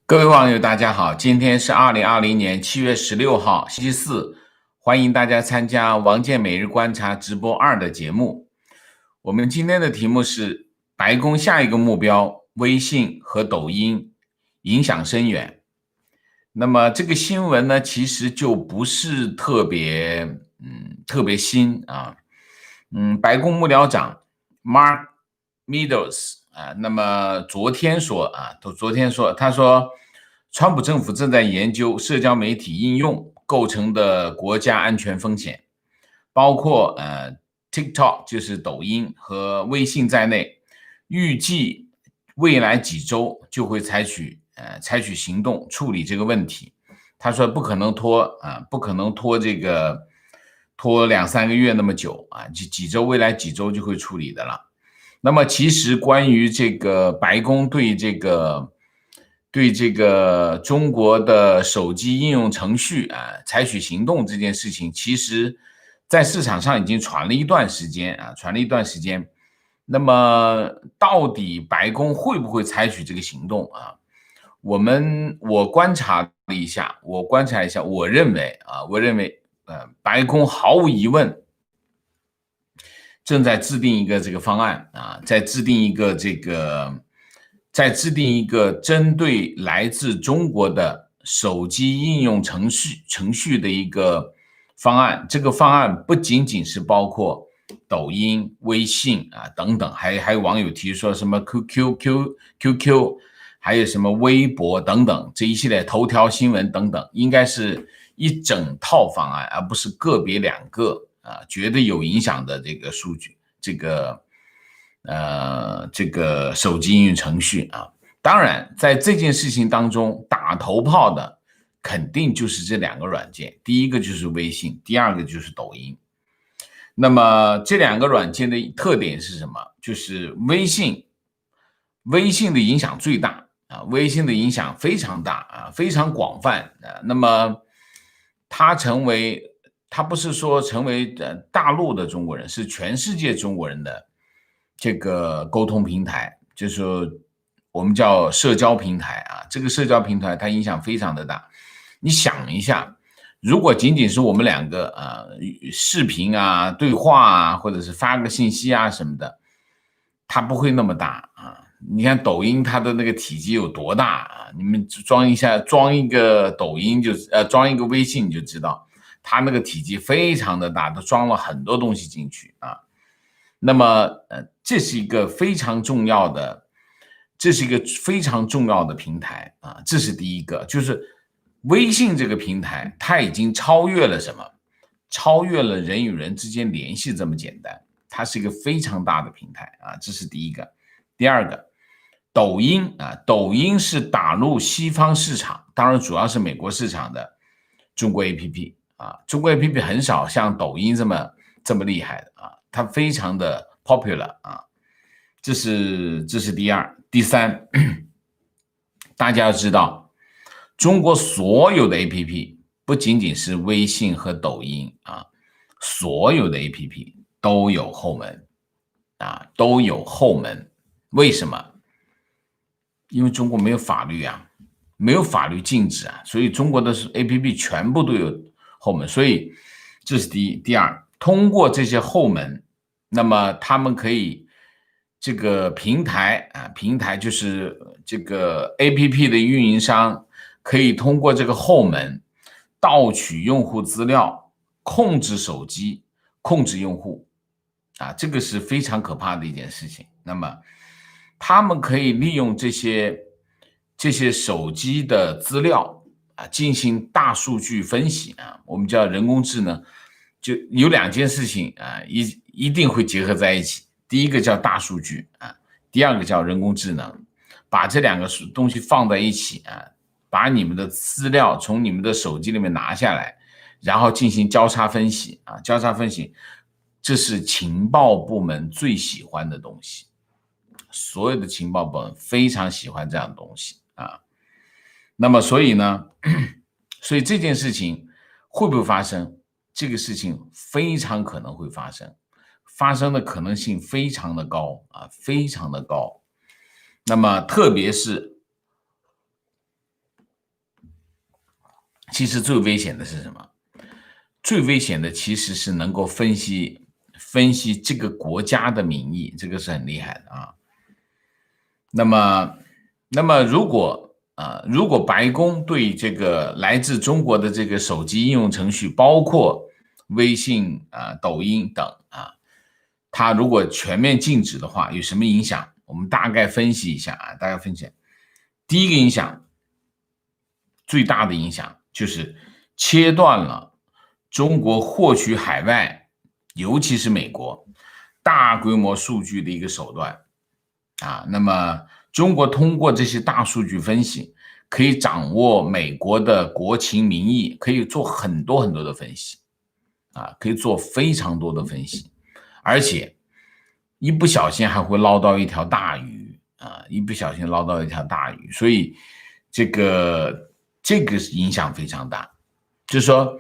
各位网友，大家好，今天是2020年7月16号，星期四，欢迎大家参加王健每日观察直播2的节目。我们今天的题目是白宫下一个目标，微信和抖音影响深远。那么这个新闻呢，其实就不是特别新啊。白宫幕僚长 Mark Meadows 那么昨天说，他说，川普政府正在研究社交媒体应用构成的国家安全风险，包括TikTok 就是抖音和微信在内，预计未来几周就会采取行动处理这个问题。他说不可能拖2-3个月那么久啊，未来几周就会处理的了。那么其实关于这个白宫对这个中国的手机应用程序采取行动这件事情，其实在市场上已经传了一段时间。那么到底白宫会不会采取这个行动啊？我观察一下，我认为白宫毫无疑问正在制定一个这个方案在制定一个针对来自中国的手机应用程序的一个方案。这个方案不仅仅是包括抖音、微信等等，还有网友提出说什么 QQ， 还有什么微博等等，这一系列头条新闻等等，应该是一整套方案，而不是个别2个绝对有影响的这个数据，这个手机应用程序当然在这件事情当中打头炮的肯定就是这2个软件，第一个就是微信，第二个就是抖音。那么这2个软件的特点是什么？就是微信的影响最大微信的影响非常大非常广泛那么它不是说成为大陆的中国人，是全世界中国人的这个沟通平台，就是说我们叫社交平台这个社交平台它影响非常的大。你想一下，如果仅仅是我们2个视频对话或者是发个信息什么的，它不会那么大你看抖音它的那个体积有多大你们装一个抖音装一个微信你就知道，它那个体积非常的大，都装了很多东西进去那么这是一个非常重要的平台这是第一个。就是微信这个平台它已经超越了什么？超越了人与人之间联系这么简单，它是一个非常大的平台这是第一个。第二个，抖音是打入西方市场，当然主要是美国市场的中国 APP 中国 APP 很少像抖音这么厉害的它非常的 popular 这是第二。第三，大家要知道，中国所有的 APP 不仅仅是微信和抖音所有的 APP 都有后门都有后门。为什么？因为中国没有法律没有法律禁止所以中国的 APP 全部都有后门。所以这是第一。第二，通过这些后门，那么他们可以这个平台就是这个 APP 的运营商可以通过这个后门盗取用户资料，控制手机，控制用户这个是非常可怕的一件事情。那么他们可以利用这些手机的资料进行大数据分析我们叫人工智能。就有2件事情一定会结合在一起，第一个叫大数据第二个叫人工智能。把这2个东西放在一起把你们的资料从你们的手机里面拿下来，然后进行交叉分析这是情报部门最喜欢的东西，所有的情报部门非常喜欢这样的东西那么所以这件事情会不会发生？这个事情非常可能会发生，发生的可能性非常的高非常的高。那么特别是其实最危险的是什么？最危险的其实是能够分析这个国家的民意，这个是很厉害的啊。那么如果白宫对这个来自中国的这个手机应用程序，包括微信抖音等它如果全面禁止的话，有什么影响？我们大概分析一下大概分析。第一个影响，最大的影响就是切断了中国获取海外，尤其是美国大规模数据的一个手段那么中国通过这些大数据分析，可以掌握美国的国情民意，可以做很多很多的分析可以做非常多的分析，而且一不小心还会捞到一条大鱼一不小心捞到一条大鱼，所以这个影响非常大。就是说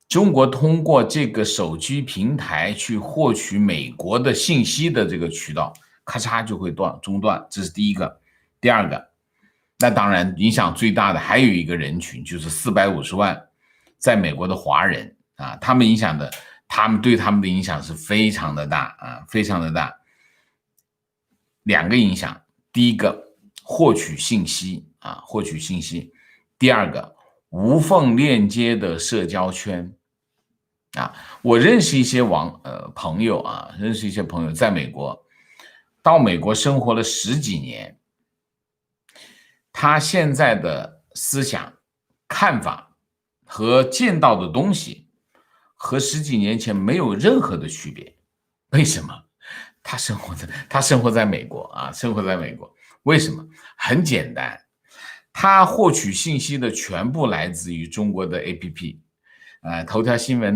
中国通过这个手机平台去获取美国的信息的这个渠道咔嚓就会中断，这是第一个。第二个，那当然影响最大的还有一个人群，就是450万在美国的华人他们对他们的影响是非常的大非常的大。两个影响，第一个获取信息获取信息，第二个无缝链接的社交圈我认识一些朋友认识一些朋友在美国，到美国生活了10几年，他现在的思想看法和见到的东西和10几年前没有任何的区别。为什么？他生活在美国生活在美国。为什么？很简单，他获取信息的全部来自于中国的 APP，头条新闻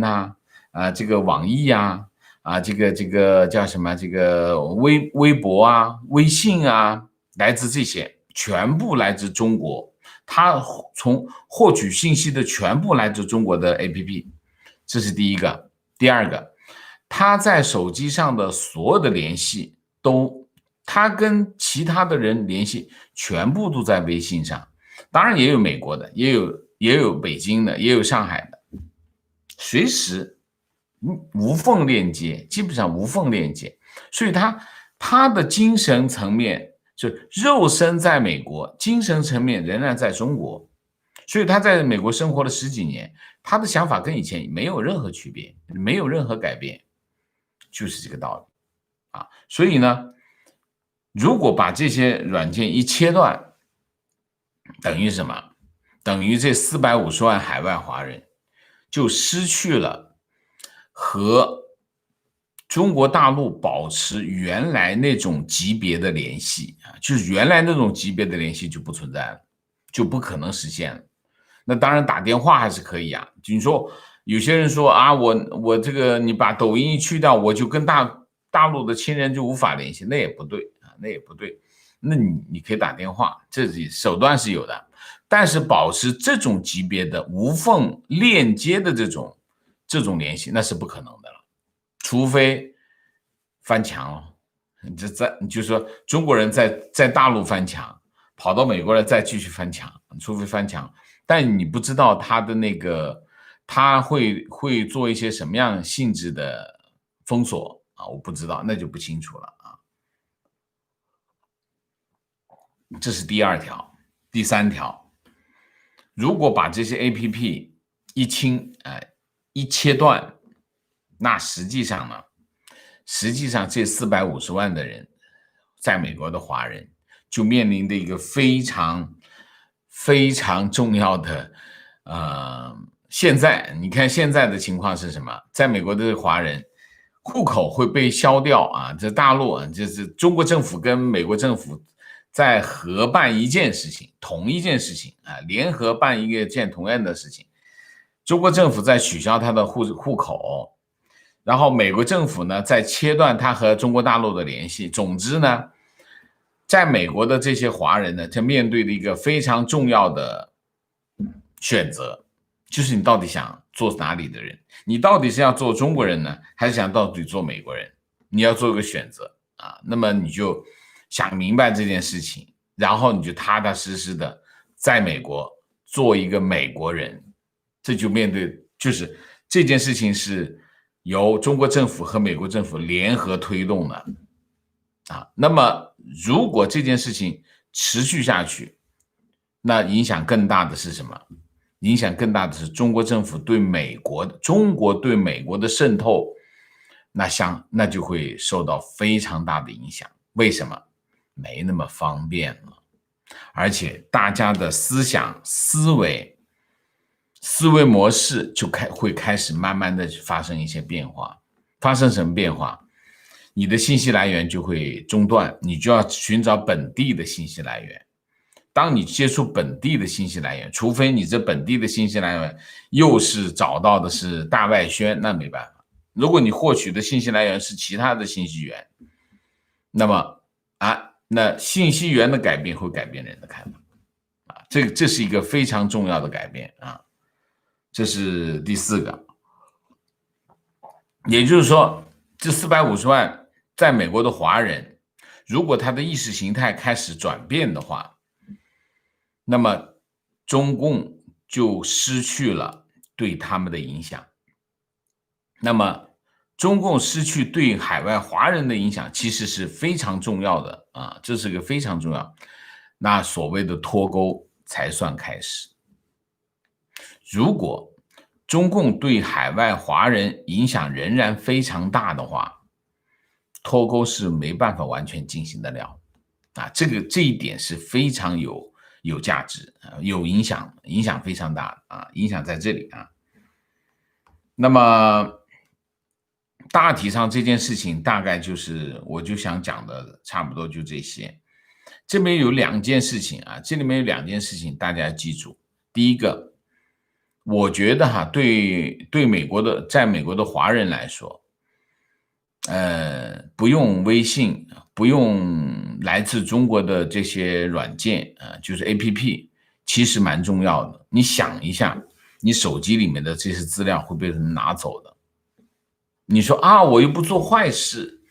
这个网易这个叫什么？这个微博微信来自这些，全部来自中国。他从获取信息的全部来自中国的 APP， 这是第一个。第二个，他在手机上的所有的联系他跟其他的人联系全部都在微信上，当然也有美国的，也有北京的，也有上海的，随时无缝链接，基本上无缝链接。所以他的精神层面就肉身在美国，精神层面仍然在中国，所以他在美国生活了10几年，他的想法跟以前没有任何区别，没有任何改变，就是这个道理所以呢，如果把这些软件一切断，等于什么？等于这450万海外华人就失去了和中国大陆保持原来那种级别的联系就是原来那种级别的联系就不存在了，就不可能实现了。那当然打电话还是可以你说有些人说我这个你把抖音一去掉，我就跟大陆的亲人就无法联系，那也不对那也不对。那你可以打电话，这手段是有的，但是保持这种级别的无缝链接的这种联系，那是不可能的了，除非翻墙了。你就说中国人在大陆翻墙，跑到美国来再继续翻墙，除非翻墙。但你不知道他的那个他会做一些什么样性质的封锁我不知道，那就不清楚了这是第二条。第三条，如果把这些 APP 一切断，那实际上这450万的人在美国的华人就面临的一个非常非常重要的现在你看现在的情况是什么？在美国的华人户口会被消掉这大陆就是中国政府跟美国政府在合办一件事情，同一件事情联合办一件同样的事情。中国政府在取消他的户口，然后美国政府呢在切断他和中国大陆的联系。总之呢，在美国的这些华人呢，他面对的一个非常重要的选择，就是你到底想做哪里的人？你到底是要做中国人呢，还是想到底做美国人？你要做一个选择那么你就想明白这件事情，然后你就踏踏实实的在美国做一个美国人这就面对就是这件事情是由中国政府和美国政府联合推动的那么如果这件事情持续下去，那影响更大的是什么？影响更大的是中国政府对中国对美国的渗透，那就会受到非常大的影响。为什么？没那么方便了，而且大家的思想、思维模式就会开始慢慢的发生一些变化。发生什么变化？你的信息来源就会中断，你就要寻找本地的信息来源。当你接触本地的信息来源，除非你这本地的信息来源又是找到的是大外宣，那没办法。如果你获取的信息来源是其他的信息源，那么那信息源的改变会改变人的看法这是一个非常重要的改变这是第4个。也就是说，这450万在美国的华人，如果他的意识形态开始转变的话，那么中共就失去了对他们的影响。那么中共失去对海外华人的影响其实是非常重要的这是个非常重要。那所谓的脱钩才算开始。如果中共对海外华人影响仍然非常大的话，脱钩是没办法完全进行得了这一点是非常有价值有影响非常大影响在这里那么大体上这件事情大概就是我就想讲的差不多就这些。这里面有2件事情大家记住。第一个，我觉得对在美国的华人来说，不用微信，不用来自中国的这些软件就是 APP， 其实蛮重要的。你想一下，你手机里面的这些资料会被人拿走的。你说我又不做坏事，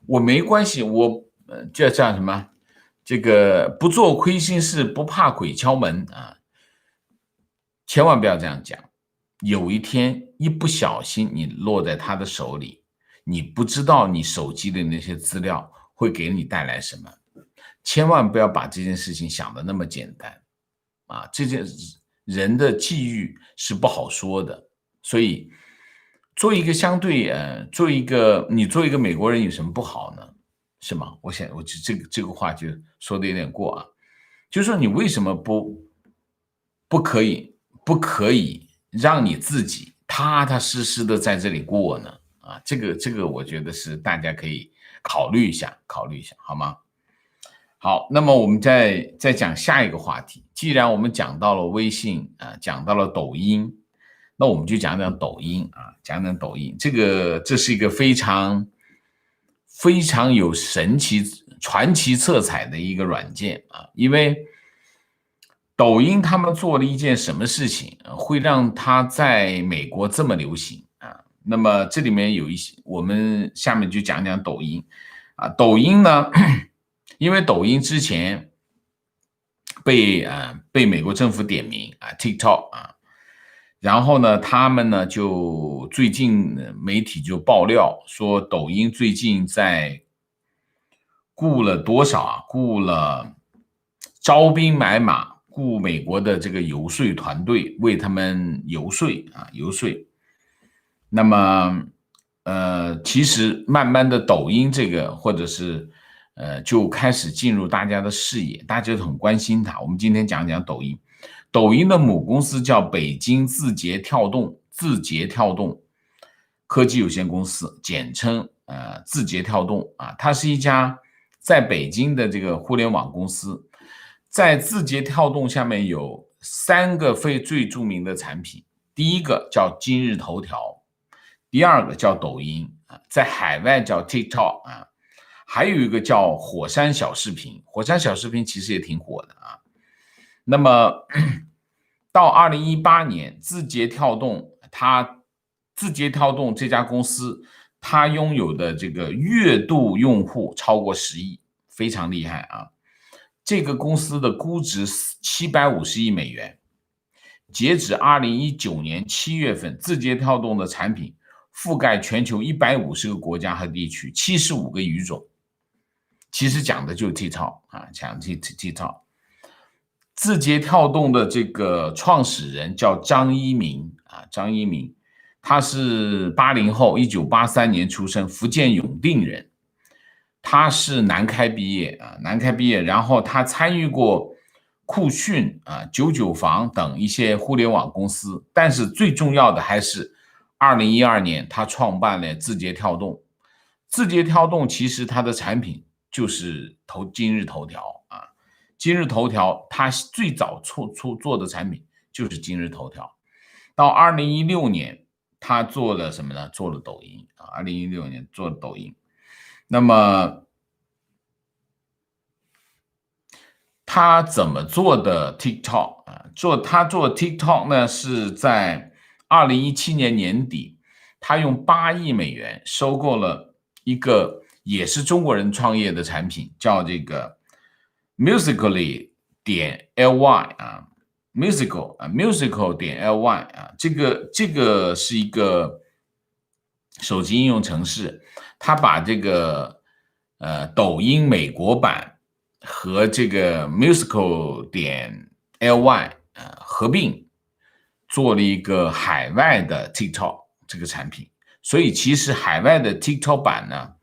我没关系，我叫什么？这个不做亏心事，不怕鬼敲门千万不要这样讲。有一天一不小心你落在他的手里，你不知道你手机的那些资料会给你带来什么。千万不要把这件事情想得那么简单这件人的际遇是不好说的。所以做一个你做一个美国人有什么不好呢？是吗？我这个话就说的有点过就是说你为什么不可以让你自己踏踏实实的在这里过呢？这个我觉得是大家可以考虑一下，好吗？好，那么我们再讲下一个话题。既然我们讲到了微信讲到了抖音，那我们就讲讲抖音这是一个非常有神奇传奇色彩的一个软件因为抖音他们做了一件什么事情会让它在美国这么流行那么这里面有一些，我们下面就讲讲抖音抖音呢，因为抖音之前被美国政府点名TikTok然后呢，他们呢就最近媒体就爆料说，抖音最近在雇了多少雇了招兵买马，雇美国的这个游说团队为他们游说。那么其实慢慢的抖音这个或者是就开始进入大家的视野，大家都很关心它。我们今天讲讲抖音。抖音的母公司叫北京字节跳动科技有限公司，简称字节跳动它是一家在北京的这个互联网公司。在字节跳动下面有3个最著名的产品，第一个叫今日头条，第2个叫抖音在海外叫 TikTok 还有一个叫火山小视频。火山小视频其实也挺火的那么到2018年，字节跳动这家公司，它拥有的这个月度用户超过10亿，非常厉害这个公司的估值750亿美元，截止2019年7月份，字节跳动的产品覆盖全球150个国家和地区，75个语种。其实讲的就是 TikTok 啊，讲 TikTok。字节跳动的这个创始人叫张一鸣啊，张一鸣，他是80后，1983年出生，福建永定人。他是南开毕业啊，南开毕业，然后他参与过酷讯啊、99房等一些互联网公司，但是最重要的还是2012年他创办了字节跳动。字节跳动其实它的产品就是今日头条啊，今日头条它最早做的产品就是今日头条。到2016年他做了什么呢？做了抖音啊，2016年做了抖音。那么他怎么做的 TikTok 啊？他做 TikTok 呢，是在2017年年底，他用8亿美元收购了一个也是中国人创业的产品，叫这个 Musical.ly 啊 ，Musical.ly 啊，这个是一个手机应用程式，它把这个抖音美国版和这个 Musical.ly 合并，做了一个海外的 TikTok 这个产品。所以其实海外的 TikTok 版呢，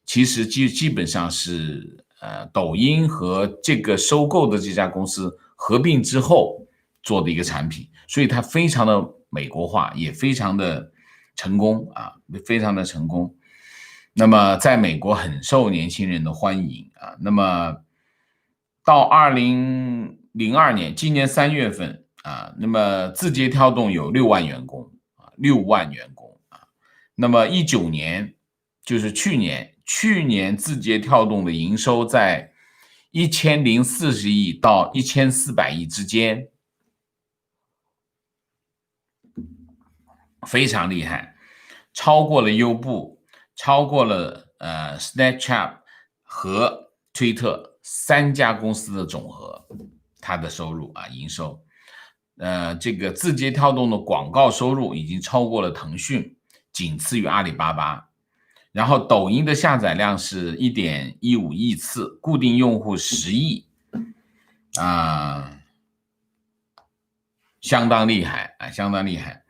其实基本上是抖音和这个收购的这家公司合并之后做的一个产品，所以它非常的美国化，也非常的成功啊，非常的成功。那么在美国很受年轻人的欢迎啊。那么到2002年，今年3月份啊，那么字节跳动有6万员工啊，6万员工啊。那么19年，就是去年字节跳动的营收在1040亿到1400亿之间，非常厉害，超过了优步，超过了Snapchat 和推特3家公司的总和，它的收入啊，营收。这个字节跳动的广告收入已经超过了腾讯，仅次于阿里巴巴。然后抖音的下载量是 1.15 亿次，固定用户10亿啊，相当厉害啊，相当厉害。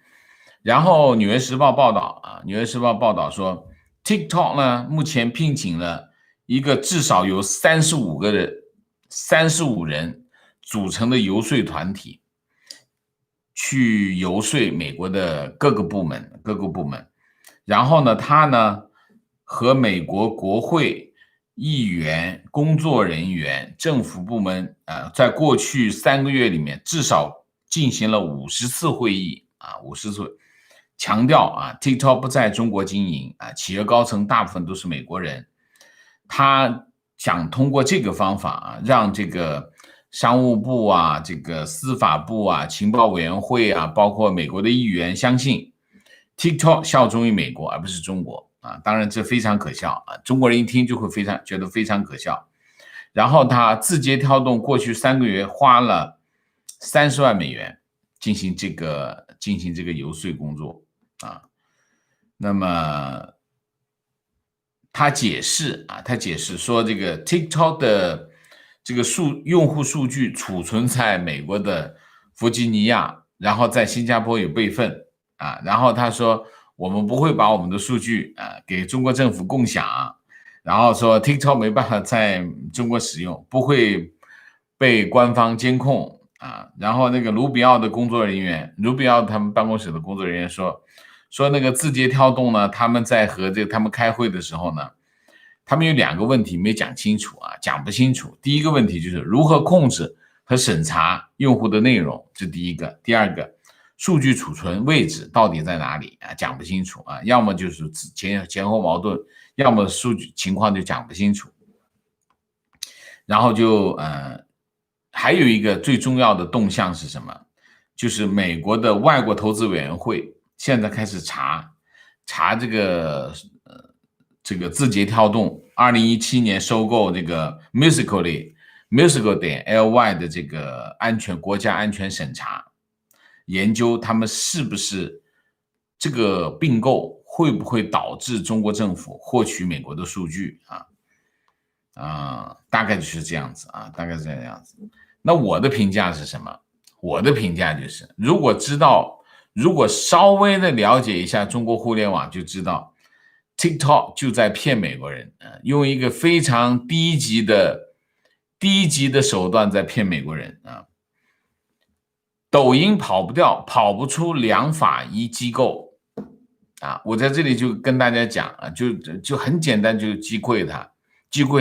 然后《纽约时报》报道啊，《纽约时报》报道说 ，TikTok 呢目前聘请了一个至少由35人组成的游说团体，去游说美国的各个部门。然后呢，他呢和美国国会议员、工作人员、政府部门在过去3个月里面至少进行了50次会议啊，50次。强调啊 ，TikTok 不在中国经营啊，企业高层大部分都是美国人。他想通过这个方法啊，让这个商务部啊、这个司法部啊、情报委员会啊，包括美国的议员相信 TikTok 效忠于美国而不是中国啊。当然这非常可笑啊，中国人一听就会觉得非常可笑。然后他字节跳动过去3个月花了30万美元进行这个游说工作啊。那么他解释说，这个 TikTok 的这个用户数据储存在美国的弗吉尼亚，然后在新加坡有备份啊。然后他说，我们不会把我们的数据给中国政府共享，然后说 TikTok 没办法在中国使用，不会被官方监控啊。然后那个卢比奥的工作人员，卢比奥他们办公室的工作人员说那个字节跳动呢，他们在和他们开会的时候呢，他们有2个问题没讲清楚啊，讲不清楚。第一个问题就是如何控制和审查用户的内容，这第一个。第二个，数据储存位置到底在哪里啊，讲不清楚啊，要么就是前后矛盾，要么数据情况就讲不清楚。然后就还有一个最重要的动向是什么？就是美国的外国投资委员会现在开始查这个字节跳动2017年收购这个 Musical.ly 的这个国家安全审查。研究他们是不是这个并购会不会导致中国政府获取美国的数据大概就是这样子大概是这样子。那我的评价是什么？我的评价就是，如果稍微的了解一下中国互联网，就知道 TikTok 就在骗美国人用一个非常低级的手段在骗美国人抖音跑不掉，跑不出两法一机构我在这里就跟大家讲就很简单，就击溃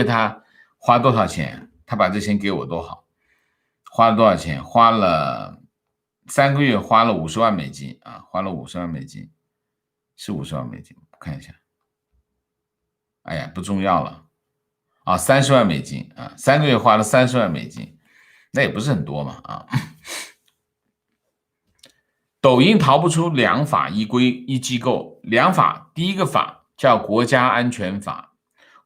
他花多少钱，他把这钱给我多好，花了多少钱？花了3个月，花了50万美金花了50万美金，是50万美金，看一下，哎呀，不重要了30万美金3个月花了30万美金，那也不是很多嘛抖音逃不出两法一规一机构，两法，第一个法叫国家安全法，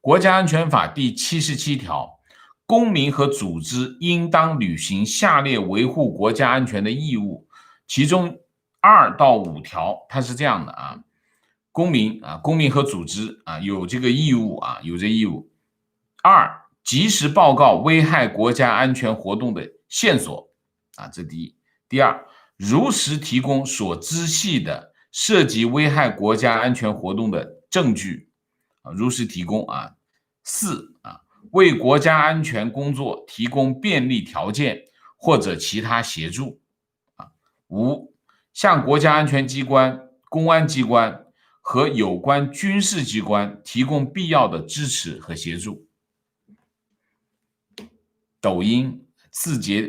国家安全法第77条，公民和组织应当履行下列维护国家安全的义务，其中2到5条它是这样的公民和组织有这个义务有这义务。2，及时报告危害国家安全活动的线索这第一。第二，如实提供所知悉的涉及危害国家安全活动的证据如实提供4为国家安全工作提供便利条件或者其他协助5向国家安全机关、公安机关和有关军事机关提供必要的支持和协助。抖音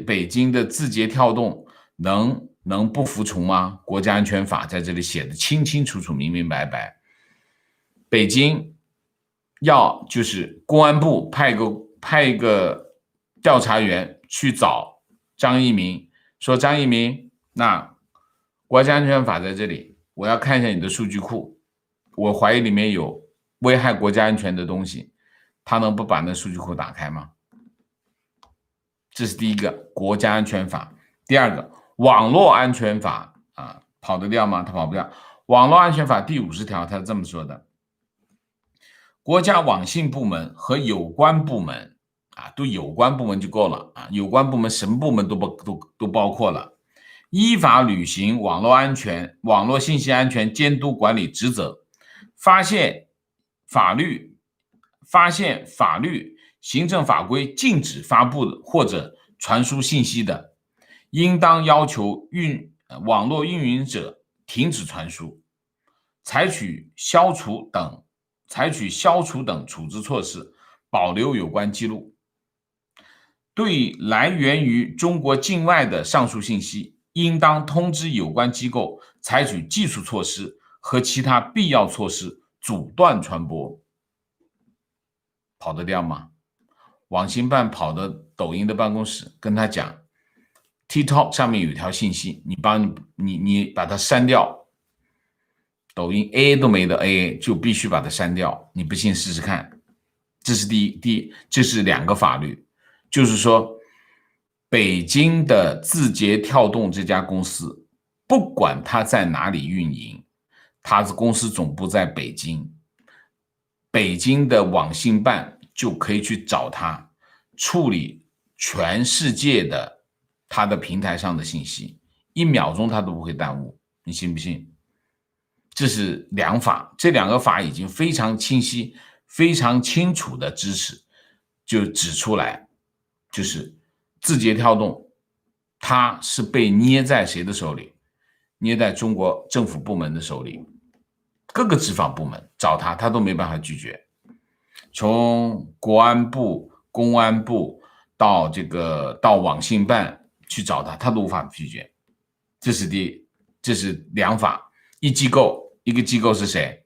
北京的字节跳动能不服从吗？国家安全法在这里写的清清楚楚、明明白白。北京就是公安部派一个调查员去找张一鸣，说张一鸣，那国家安全法在这里，我要看一下你的数据库，我怀疑里面有危害国家安全的东西，他能不把那数据库打开吗？这是第一个，国家安全法。第二个，网络安全法跑得掉吗？它跑不掉。网络安全法第50条，它是这么说的：国家网信部门和有关部门都有关部门就够了有关部门什么部门都包括了，依法履行网络信息安全监督管理职责，发现法律、行政法规禁止发布的或者传输信息的，应当要求网络运营者停止传输，采取消除等处置措施，保留有关记录。对来源于中国境外的上述信息，应当通知有关机构采取技术措施和其他必要措施，阻断传播。跑得掉吗？网信办跑的抖音的办公室跟他讲 TikTok 上面有一条信息，你把它删掉，抖音 A 都没得 A 就必须把它删掉，你不信试试看。这是这是2个法律，就是说北京的字节跳动这家公司，不管它在哪里运营，它的公司总部在北京，北京的网信办就可以去找他处理全世界的他的平台上的信息，1秒钟他都不会耽误，你信不信？这是2法，这2个法已经非常清晰、非常清楚的就指出来，就是字节跳动它是被捏在谁的手里？捏在中国政府部门的手里，各个执法部门找他都没办法拒绝。从国安部、公安部到网信办去找他都无法拒绝。这是2法，一个机构是谁？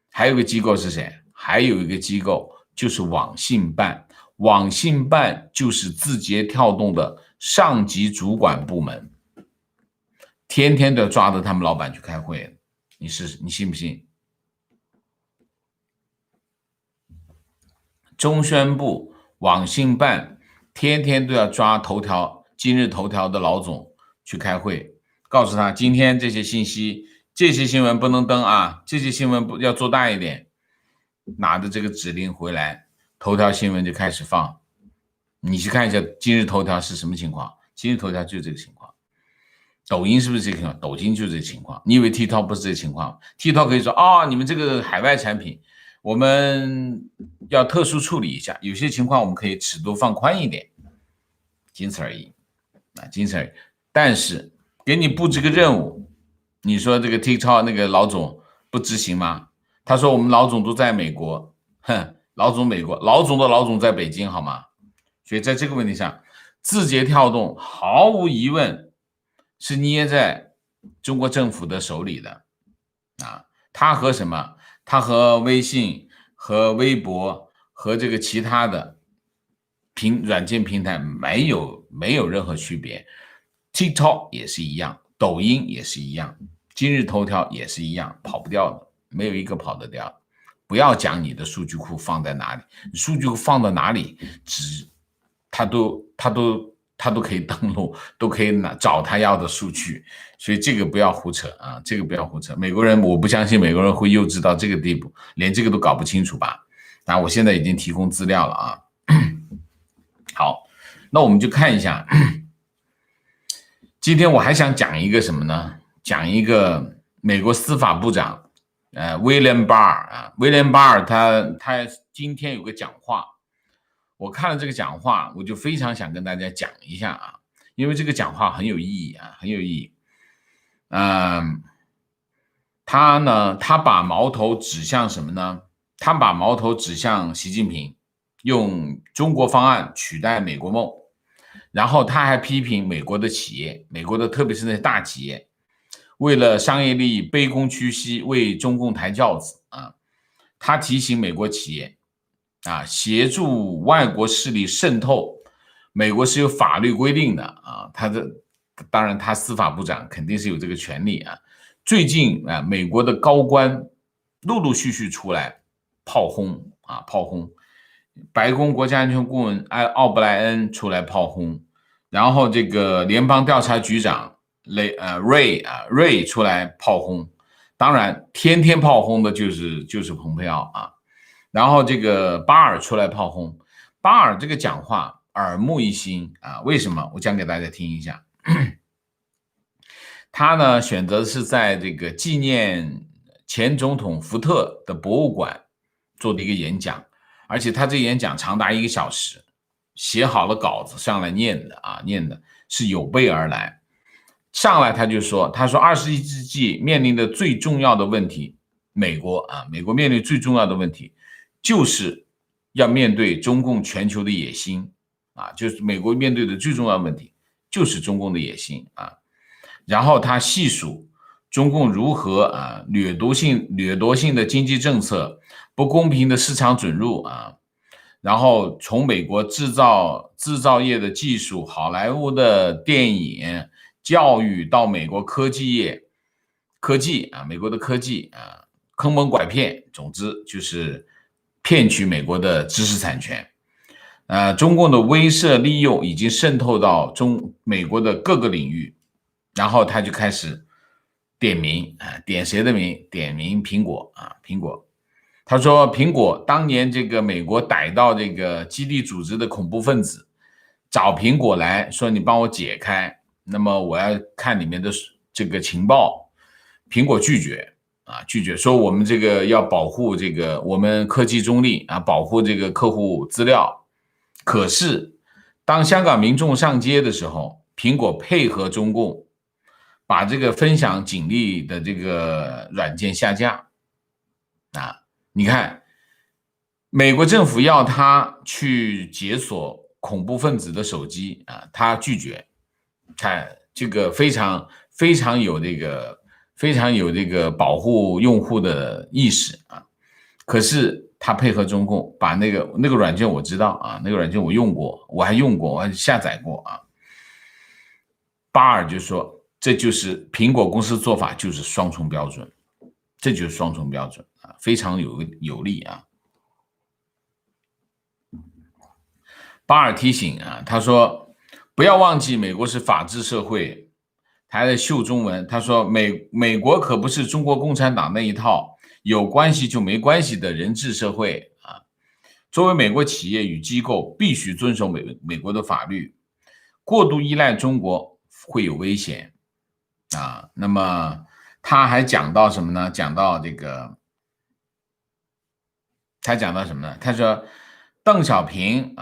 还有一个机构是谁？还有一个机构就是网信办。网信办就是字节跳动的上级主管部门，天天都抓着他们老板去开会，你信不信？中宣部、网信办天天都要抓今日头条的老总去开会，告诉他今天这些信息、这些新闻不能登啊，这些新闻要做大一点，拿着这个指令回来，头条新闻就开始放。你去看一下今日头条是什么情况？今日头条就是这个情况。抖音是不是这个情况？抖音就是这个情况。你以为 TikTok 不是这个情况 ？TikTok 可以说你们这个海外产品，我们要特殊处理一下，有些情况我们可以尺度放宽一点，仅此而已仅此而已。但是给你布置个任务，你说这个 TikTok 那个老总不执行吗？他说我们老总都在美国，老总美国，老总的老总在北京，好吗？所以在这个问题上，字节跳动毫无疑问是捏在中国政府的手里的它和什么？它和微信、和微博、和这个其他的软件平台没有任何区别。TikTok 也是一样，抖音也是一样，今日头条也是一样，跑不掉的，没有一个跑得掉。不要讲你的数据库放在哪里，数据库放到哪里，它都可以登录，都可以找他要的数据，所以这个不要胡扯这个不要胡扯。美国人，我不相信美国人会幼稚到这个地步，连这个都搞不清楚吧？我现在已经提供资料了好，那我们就看一下，今天我还想讲一个什么呢？讲一个美国司法部长William Barr Barr 他今天有个讲话。我看了这个讲话，我就非常想跟大家讲一下因为这个讲话很有意义很有意义。他把矛头指向什么呢？他把矛头指向习近平，用中国方案取代美国梦。然后他还批评美国的企业，美国的特别是那些大企业，为了商业利益卑躬屈膝，为中共抬轿子他提醒美国企业协助外国势力渗透，美国是有法律规定的当然他司法部长肯定是有这个权利最近美国的高官陆陆续续出来炮轰白宫国家安全顾问奥布莱恩出来炮轰，然后这个联邦调查局长瑞出来炮轰，当然天天炮轰的就是蓬佩奥然后这个巴尔出来炮轰，巴尔这个讲话耳目一新为什么？我讲给大家听一下。他呢选择是在这个纪念前总统福特的博物馆做的一个演讲，而且他这演讲长达1个小时，写好了稿子上来念的是有备而来。上来他说21世纪面临的最重要的问题，美国面临最重要的问题就是要面对中共全球的野心就是美国面对的最重要的问题就是中共的野心然后他细数中共如何掠夺性的经济政策，不公平的市场准入然后从美国制造业的技术、好莱坞的电影、教育到美国科技美国的科技坑蒙拐骗，总之就是骗取美国的知识产权。中共的威慑利诱已经渗透到美国的各个领域，然后他就开始点名点谁的名？点名苹果苹果。他说苹果当年这个美国逮到这个基地组织的恐怖分子，找苹果来说你帮我解开，那么我要看里面的这个情报，苹果拒绝说我们这个要保护这个我们科技中立保护这个客户资料。可是当香港民众上街的时候，苹果配合中共把这个分享警力的这个软件下架你看美国政府要他去解锁恐怖分子的手机他拒绝。看这个非常有这个保护用户的意识可是他配合中共把那个软件我知道那个软件我用过，我还下载过巴尔就说这就是苹果公司做法，就是双重标准，这就是双重标准非常有利巴尔提醒他说不要忘记美国是法治社会，他还在秀中文，他说美国可不是中国共产党那一套有关系就没关系的人治社会啊。作为美国企业与机构，必须遵守美国的法律，过度依赖中国会有危险啊。那么他还讲到什么呢？讲到这个，他讲到什么呢？他说邓小平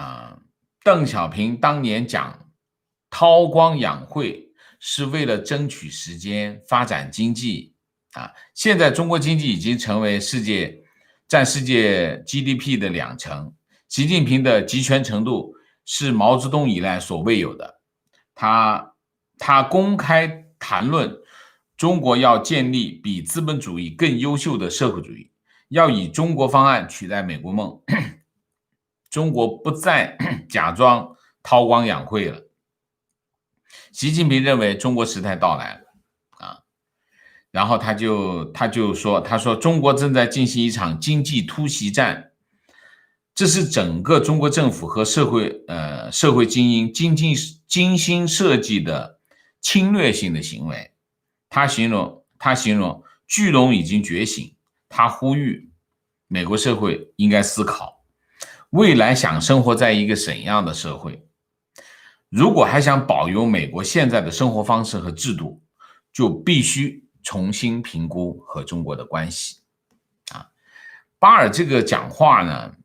当年讲韬光养晦是为了争取时间发展经济啊。现在中国经济已经成为占世界 GDP 的2成，习近平的集权程度是毛泽东以来所未有的。他公开谈论中国要建立比资本主义更优秀的社会主义，要以中国方案取代美国梦。中国不再假装韬光养晦了。习近平认为中国时代到来了啊，然后他就说，他说中国正在进行一场经济突袭战，这是整个中国政府和社会精英精心设计的侵略性的行为。他形容巨龙已经觉醒，他呼吁美国社会应该思考未来想生活在一个怎样的社会。如果还想保有美国现在的生活方式和制度，就必须重新评估和中国的关系啊。巴尔这个讲话呢，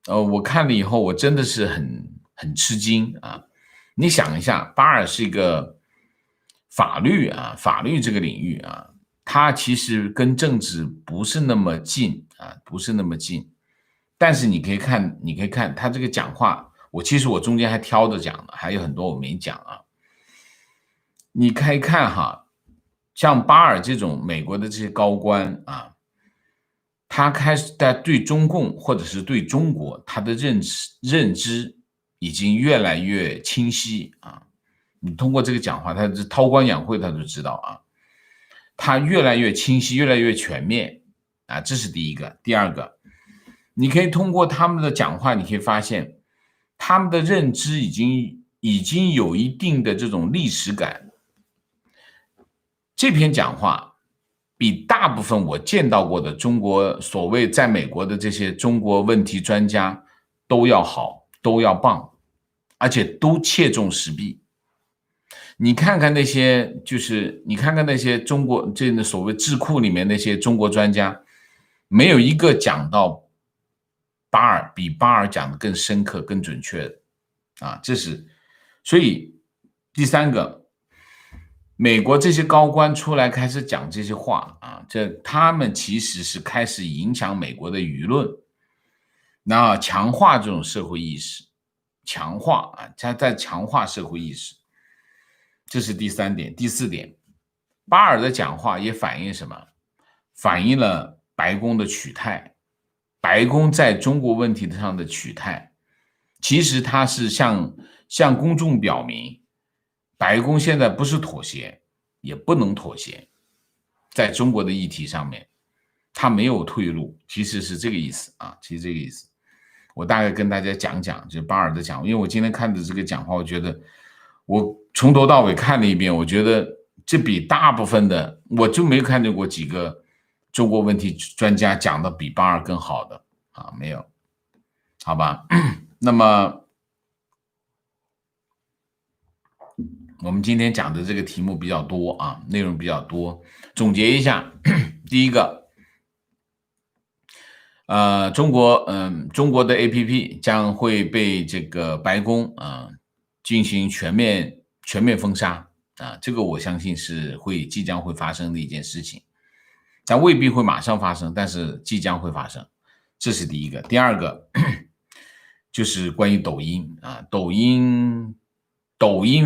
我看了以后，我真的是很吃惊啊。你想一下，巴尔是一个法律这个领域啊，它其实跟政治不是那么近啊，不是那么近。但是你可以看他这个讲话，其实我中间还挑着讲的，还有很多我没讲啊。你可以看哈，像巴尔这种美国的这些高官啊，他开始在对中共或者是对中国，他的认知已经越来越清晰啊。你通过这个讲话，他是韬光养晦，他就知道啊，他越来越清晰，越来越全面啊，这是第一个。第二个，你可以通过他们的讲话，你可以发现他们的认知已经有一定的这种历史感。这篇讲话比大部分我见到过的中国所谓在美国的这些中国问题专家都要好，都要棒，而且都切中时弊。你看看那些中国这个所谓智库里面那些中国专家，没有一个讲到比巴尔讲的更深刻、更准确的啊。这是所以第三个，美国这些高官出来开始讲这些话啊，他们其实是开始影响美国的舆论，那强化这种社会意识，他在强化社会意识。这是第三点。第四点，巴尔的讲话也反映什么？反映了白宫的取态，白宫在中国问题上的取态。其实他是向公众表明，白宫现在不是妥协，也不能妥协，在中国的议题上面，他没有退路，其实是这个意思啊，其实这个意思。我大概跟大家讲讲，就巴尔的讲话，因为我今天看的这个讲话，我觉得我从头到尾看了一遍，我觉得这比大部分的我就没看见过几个中国问题专家讲的比巴尔更好的啊，没有，好吧？那么我们今天讲的这个题目比较多啊，内容比较多，总结一下，第一个，中国的 APP 将会被这个白宫进行全面封杀啊，这个我相信是即将会发生的一件事情，但未必会马上发生，但是即将会发生，这是第一个。第二个就是关于抖音啊，抖音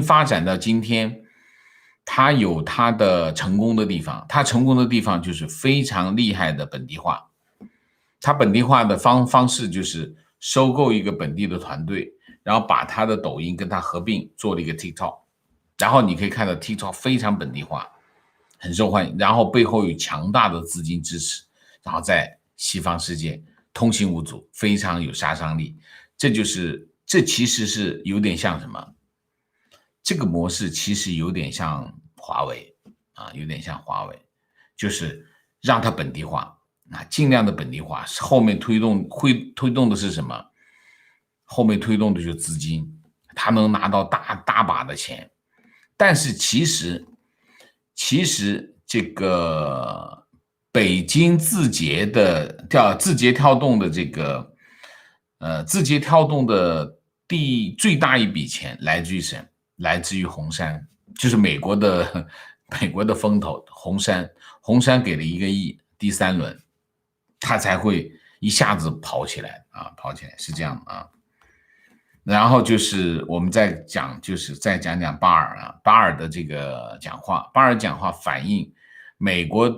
发展到今天，它有它的成功的地方，它成功的地方就是非常厉害的本地化。它本地化的方式就是收购一个本地的团队，然后把它的抖音跟它合并，做了一个 TikTok， 然后你可以看到 TikTok 非常本地化，很受欢迎，然后背后有强大的资金支持，然后在西方世界通行无阻，非常有杀伤力。这其实是有点像什么？这个模式其实有点像华为啊，有点像华为，就是让它本地化啊，尽量的本地化。后面推动的是什么？后面推动的就是资金，他能拿到大把的钱。但是其实这个北京字节跳动的这个字节跳动的最大一笔钱来自于谁？来自于红杉，就是美国的风投红杉给了1个亿，第3轮他才会一下子跑起来是这样啊。然后就是我们再讲巴尔的这个讲话，巴尔讲话反映美国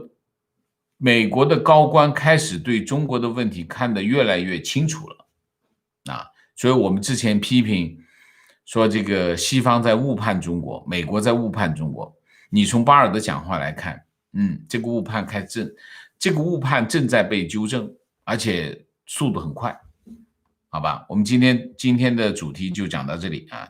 的高官开始对中国的问题看得越来越清楚了啊，所以我们之前批评说这个西方在误判中国，美国在误判中国，你从巴尔的讲话来看，这个误判正在被纠正，而且速度很快。好吧，我们今天的主题就讲到这里啊，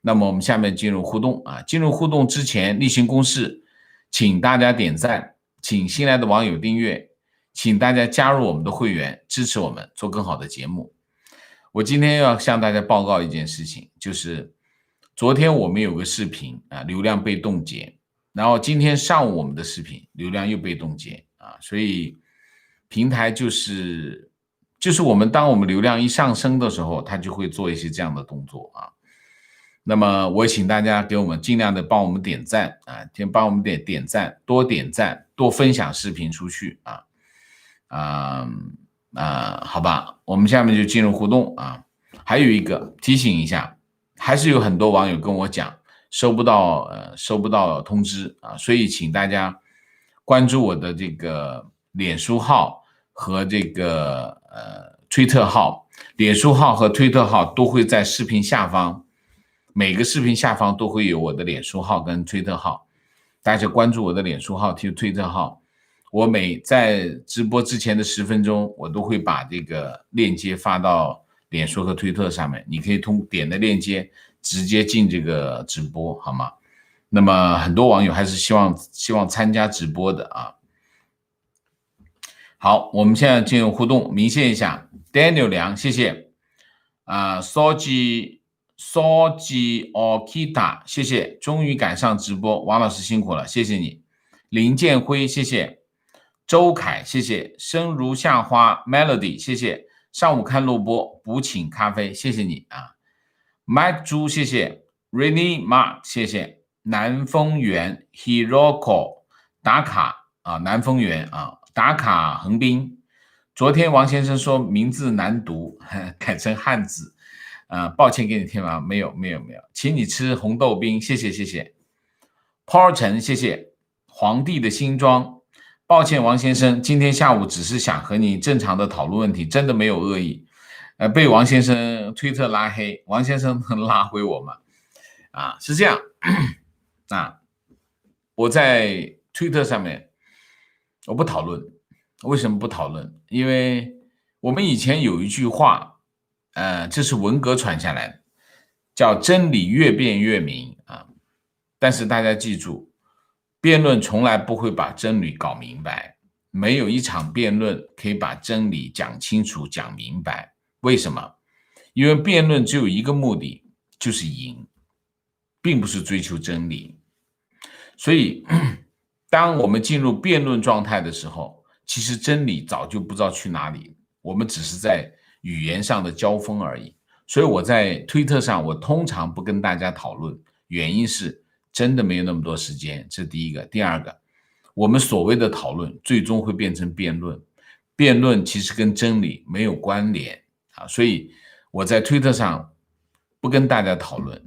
那么我们下面进入互动啊，进入互动之前例行公事，请大家点赞，请新来的网友订阅，请大家加入我们的会员，支持我们做更好的节目。我今天要向大家报告一件事情，就是昨天我们有个视频啊，流量被冻结，然后今天上午我们的视频流量又被冻结啊，所以平台就是当我们流量一上升的时候，它就会做一些这样的动作啊。那么我请大家给我们尽量的帮我们点赞啊，帮我们点赞，多点赞，多分享视频出去啊。好吧，我们下面就进入互动啊。还有一个提醒一下，还是有很多网友跟我讲收不到通知啊，所以请大家关注我的这个脸书号和这个推特号，脸书号和推特号都会在视频下方，每个视频下方都会有我的脸书号跟推特号，大家关注我的脸书号、推特号。我在直播之前的10分钟，我都会把这个链接发到脸书和推特上面，你可以点的链接直接进这个直播，好吗？那么很多网友还是希望参加直播的啊。好，我们现在进入互动，明谢一下 Daniel 梁，谢谢Soji Okita， 谢谢，终于赶上直播，王老师辛苦了，谢谢你。林建辉，谢谢。周凯，谢谢。生如夏花 Melody， 谢谢。上午看录播，补请咖啡，谢谢你啊。Mike 猪，谢谢。Renee Mark， 谢谢。南丰园 Hiroko 打卡啊，南丰园啊，打卡横滨。昨天王先生说名字难读，改成汉字，抱歉给你添麻，没有，请你吃红豆冰，谢谢。Paul 陈，谢谢。皇帝的新装，抱歉王先生，今天下午只是想和你正常的讨论问题，真的没有恶意。被王先生推特拉黑，王先生能拉回我吗？是这样我在推特上面我不讨论，为什么不讨论？因为我们以前有一句话，这是文革传下来的，叫真理越辩越明啊。但是大家记住，辩论从来不会把真理搞明白，没有一场辩论可以把真理讲清楚讲明白。为什么？因为辩论只有一个目的，就是赢，并不是追求真理。所以当我们进入辩论状态的时候，其实真理早就不知道去哪里，我们只是在语言上的交锋而已。所以我在推特上我通常不跟大家讨论，原因是真的没有那么多时间，这是第一个。第二个，我们所谓的讨论最终会变成辩论，辩论其实跟真理没有关联所以我在推特上不跟大家讨论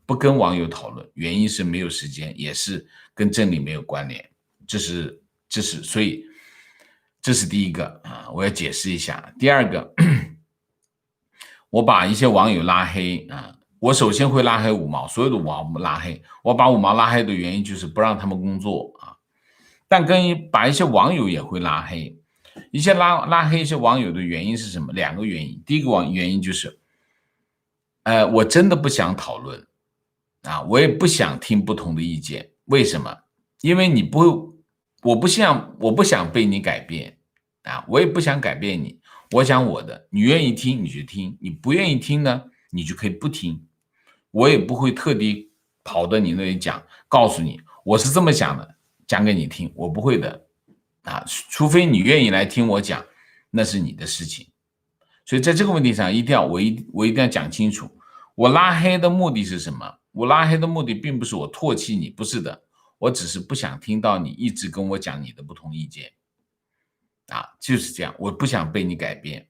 不跟网友讨论，原因是没有时间，也是跟真理没有关联。所以这是第一个我要解释一下。第二个，我把一些网友拉黑我首先会拉黑五毛，所有的网拉黑。我把五毛拉黑的原因就是不让他们工作但把一些网友也会拉黑。拉黑一些网友的原因是什么？2个原因。第一个原因就是我真的不想讨论我也不想听不同的意见为什么？因为你不，我不想被你改变啊，我也不想改变你，我讲我的，你愿意听你就听，你不愿意听呢，你就可以不听，我也不会特地跑到你那里讲，告诉你我是这么想的，讲给你听，我不会的啊，除非你愿意来听我讲，那是你的事情。所以在这个问题上，我一定要讲清楚，我拉黑的目的是什么？我拉黑的目的并不是我唾弃你，不是的，我只是不想听到你一直跟我讲你的不同意见啊，就是这样，我不想被你改变，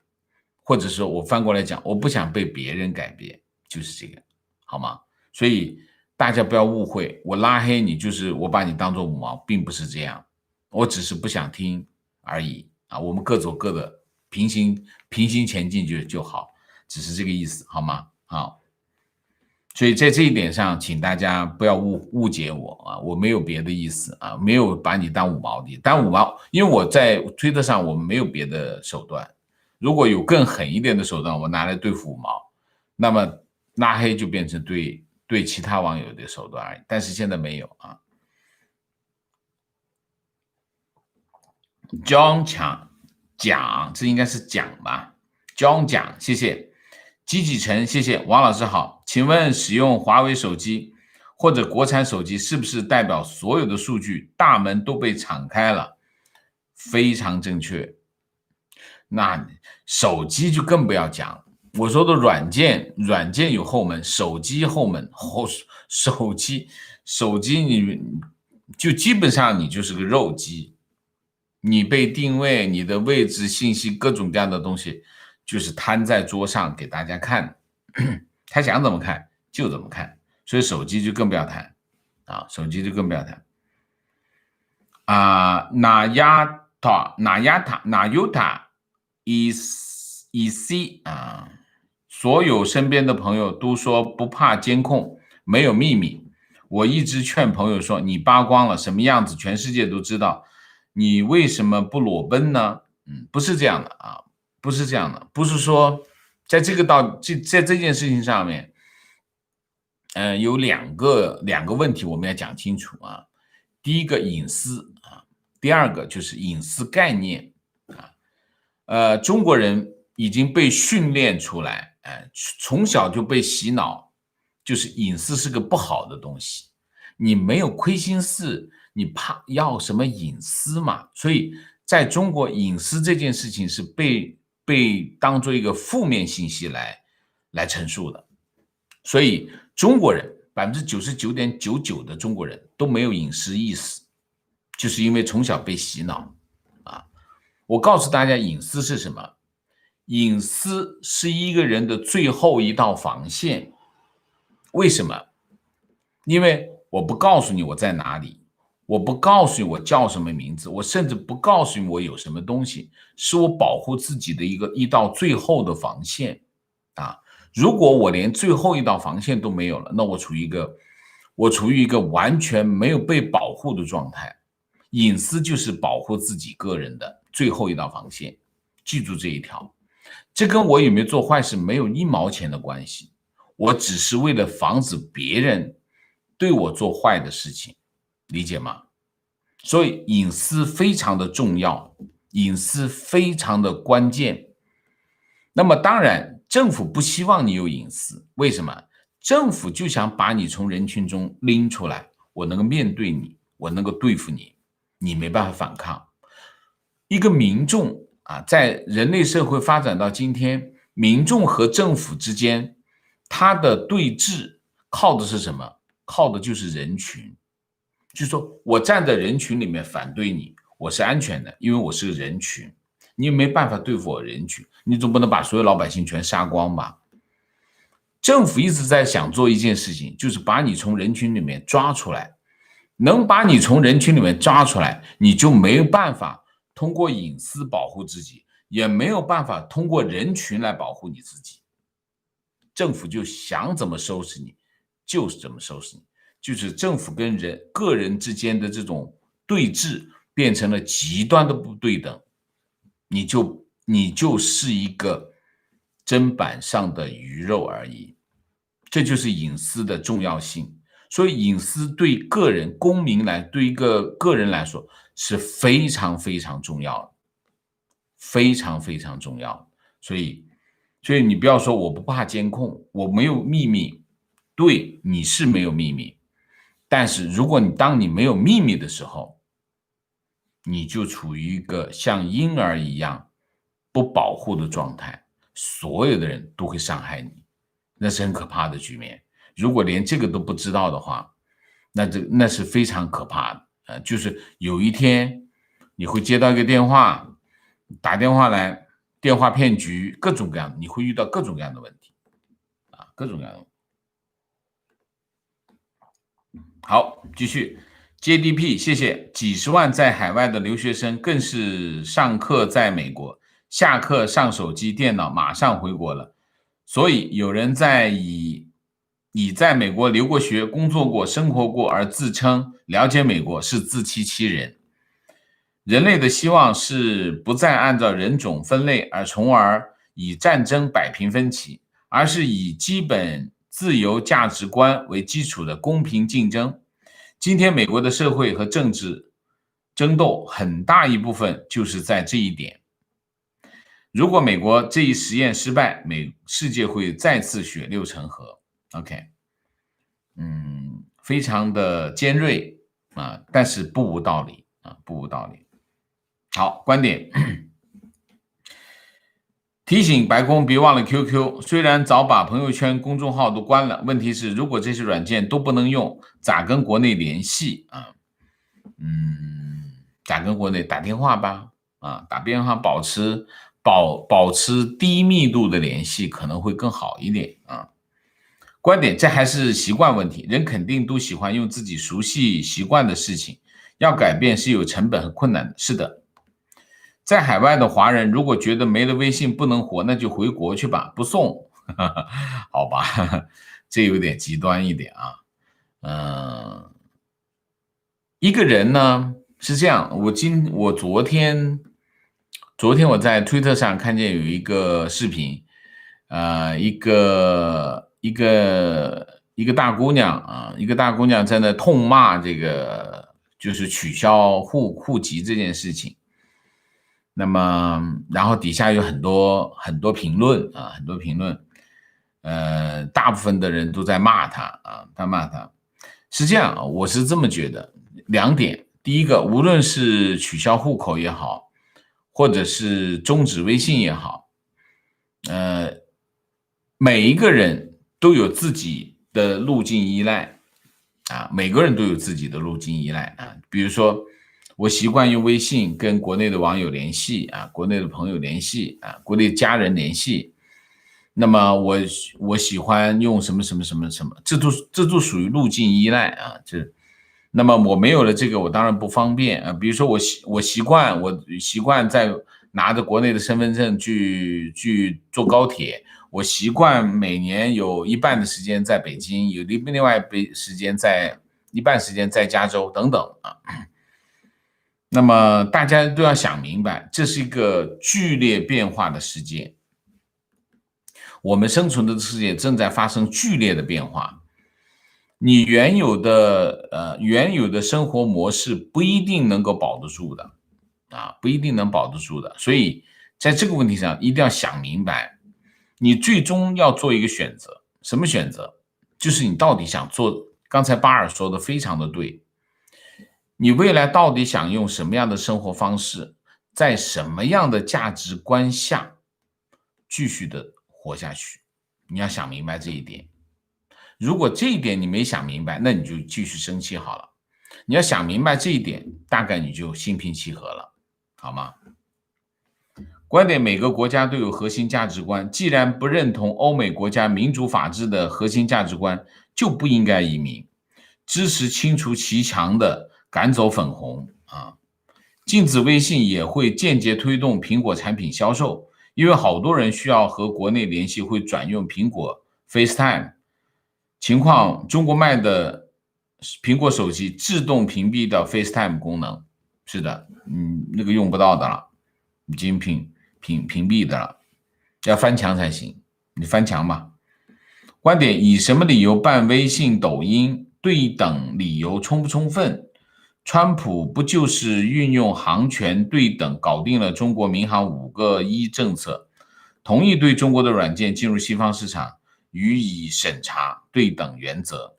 或者说我翻过来讲，我不想被别人改变，就是这个，好吗？所以大家不要误会，我拉黑你就是我把你当做五毛，并不是这样，我只是不想听而已啊，我们各走各的，平行前进就好，只是这个意思，好吗？好。所以在这一点上，请大家不要误解我啊，我没有别的意思啊，没有把你当五毛的，当五毛，因为我在推特上我们没有别的手段，如果有更狠一点的手段，我拿来对付五毛，那么拉黑就变成对其他网友的手段而已，但是现在没有啊。John 讲，这应该是讲吧 ？John 讲，谢谢。积极成，谢谢王老师好，请问使用华为手机或者国产手机是不是代表所有的数据大门都被敞开了？非常正确。那手机就更不要讲，我说的软件有后门，手机后门手机你就基本上你就是个肉机，你被定位，你的位置信息各种各样的东西就是摊在桌上给大家看，他想怎么看就怎么看，所以手机就更不要谈啊，手机就更不要谈啊。哪有他 EC 啊，所有身边的朋友都说不怕监控，没有秘密。我一直劝朋友说，你扒光了什么样子，全世界都知道，你为什么不裸奔呢？不是这样的啊，不是这样的，不是说在这件事情上面，有两个问题我们要讲清楚啊。第一个隐私啊，第二个就是隐私概念啊。中国人已经被训练出来，从小就被洗脑，就是隐私是个不好的东西。你没有亏心事，你怕要什么隐私嘛？所以在中国，隐私这件事情是被当做一个负面信息来陈述的。所以中国人99.99%的中国人都没有隐私意识，就是因为从小被洗脑啊。我告诉大家，隐私是什么？隐私是一个人的最后一道防线。为什么？因为我不告诉你我在哪里，我不告诉你我叫什么名字，我甚至不告诉你我有什么东西，是我保护自己的一道最后的防线啊。如果我连最后一道防线都没有了，那我处于一个完全没有被保护的状态。隐私就是保护自己个人的最后一道防线，记住这一条。这跟我有没有做坏事没有1毛钱的关系，我只是为了防止别人对我做坏的事情，理解吗？所以隐私非常的重要，隐私非常的关键。那么当然政府不希望你有隐私，为什么？政府就想把你从人群中拎出来，我能够面对你，我能够对付你，你没办法反抗。一个民众啊，在人类社会发展到今天，民众和政府之间他的对峙靠的是什么？靠的就是人群。就是说我站在人群里面反对你，我是安全的，因为我是个人群，你没办法对付我人群，你总不能把所有老百姓全杀光吧？政府一直在想做一件事情，就是把你从人群里面抓出来，能把你从人群里面抓出来，你就没有办法通过隐私保护自己，也没有办法通过人群来保护你自己。政府就想怎么收拾你，就是怎么收拾你。就是政府跟个人之间的这种对峙变成了极端的不对等，你就是一个砧板上的鱼肉而已。这就是隐私的重要性。所以隐私对个人公民对一个个人来说是非常非常重要的，非常非常重要的。所以你不要说我不怕监控，我没有秘密，对，你是没有秘密，但是如果当你没有秘密的时候，你就处于一个像婴儿一样不保护的状态，所有的人都会伤害你，那是很可怕的局面。如果连这个都不知道的话，那是非常可怕的。就是有一天你会接到一个电话，打电话来，电话骗局，各种各样的，你会遇到各种各样的问题啊，各种各样的问题。好，继续。JDP， 谢谢。几十万在海外的留学生更是上课在美国，下课上手机电脑马上回国了。所以有人以在美国留过学、工作过、生活过而自称了解美国，是自欺欺人。人类的希望是不再按照人种分类，从而以战争摆平分歧，而是以基本自由价值观为基础的公平竞争。今天美国的社会和政治争斗很大一部分就是在这一点。如果美国这一实验失败，世界会再次血流成河。OK， 非常的尖锐啊，但是不无道理啊，不无道理。好，观点。提醒白宫别忘了 QQ， 虽然早把朋友圈公众号都关了，问题是如果这些软件都不能用，咋跟国内联系啊？咋跟国内打电话吧？啊，打电话保持低密度的联系可能会更好一点啊。观点，这还是习惯问题，人肯定都喜欢用自己熟悉习惯的事情，要改变是有成本和困难的。是的。在海外的华人如果觉得没了微信不能活，那就回国去吧，不送。好吧，这有点极端一点啊。一个人呢是这样，我昨天我在推特上看见有一个视频，一个大姑娘啊，一个大姑娘在那痛骂这个就是取消户籍这件事情。那么，然后底下有很多评论啊，很多评论，大部分的人都在骂他啊，骂他。是这样啊，我是这么觉得，两点。第一个，无论是取消户口也好，或者是终止微信也好，每一个人都有自己的路径依赖啊，每个人都有自己的路径依赖啊，比如说。我习惯用微信跟国内的网友联系啊，国内的朋友联系啊，国内家人联系。那么我喜欢用什么，这都属于路径依赖啊。那么我没有了这个，我当然不方便啊。比如说我习惯在拿着国内的身份证去坐高铁，我习惯每年有一半的时间在北京，有另外一半时间在加州等等啊。那么大家都要想明白，这是一个剧烈变化的世界，我们生存的世界正在发生剧烈的变化，你原有的生活模式不一定能够保得住的啊，不一定能保得住的。所以在这个问题上一定要想明白，你最终要做一个选择，什么选择？就是你到底想做，刚才巴尔说的非常的对。你未来到底想用什么样的生活方式，在什么样的价值观下继续的活下去？你要想明白这一点。如果这一点你没想明白，那你就继续生气好了。你要想明白这一点，大概你就心平气和了，好吗？观点，每个国家都有核心价值观，既然不认同欧美国家民主法治的核心价值观，就不应该移民。支持清除其强的赶走粉红啊！禁止微信也会间接推动苹果产品销售，因为好多人需要和国内联系会转用苹果 FaceTime。情况，中国卖的苹果手机自动屏蔽掉 FaceTime 功能，是的，那个用不到的了，已经屏蔽的了，要翻墙才行，你翻墙吧。观点，以什么理由办微信、抖音对等理由充不充分？川普不就是运用航权对等搞定了中国民航5个1政策，同意对中国的软件进入西方市场予以审查对等原则？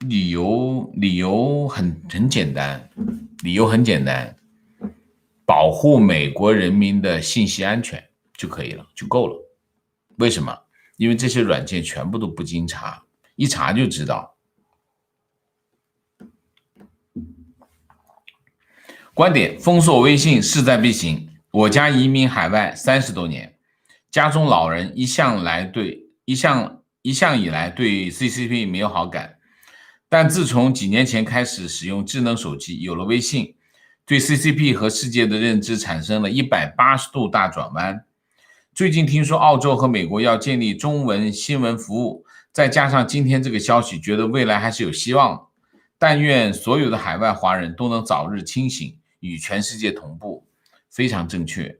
理由很简单，理由很简单，保护美国人民的信息安全就可以了，就够了。为什么？因为这些软件全部都不经查，一查就知道。观点：封锁微信势在必行。我家移民海外30多年，家中老人一向以来对 CCP 没有好感，但自从几年前开始使用智能手机，有了微信，对 CCP 和世界的认知产生了180度大转弯。最近听说澳洲和美国要建立中文新闻服务，再加上今天这个消息，觉得未来还是有希望。但愿所有的海外华人都能早日清醒，与全世界同步。非常正确。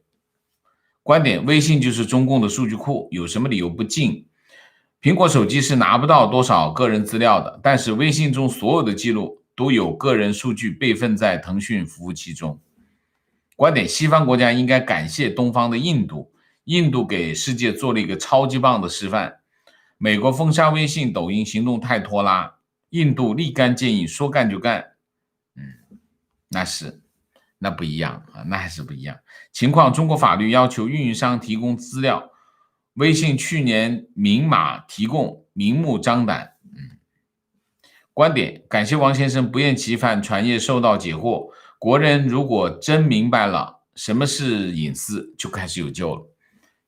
观点：微信就是中共的数据库，有什么理由不禁？苹果手机是拿不到多少个人资料的，但是微信中所有的记录都有个人数据备份在腾讯服务器中。观点：西方国家应该感谢东方的印度，印度给世界做了一个超级棒的示范。美国封杀微信、抖音行动太拖拉，印度立竿见影，说干就干。那不一样啊，那还是不一样。情况：中国法律要求运营商提供资料，微信去年明码提供，明目张胆。观点：感谢王先生不厌其烦传页受到解惑。国人如果真明白了什么是隐私，就开始有救了。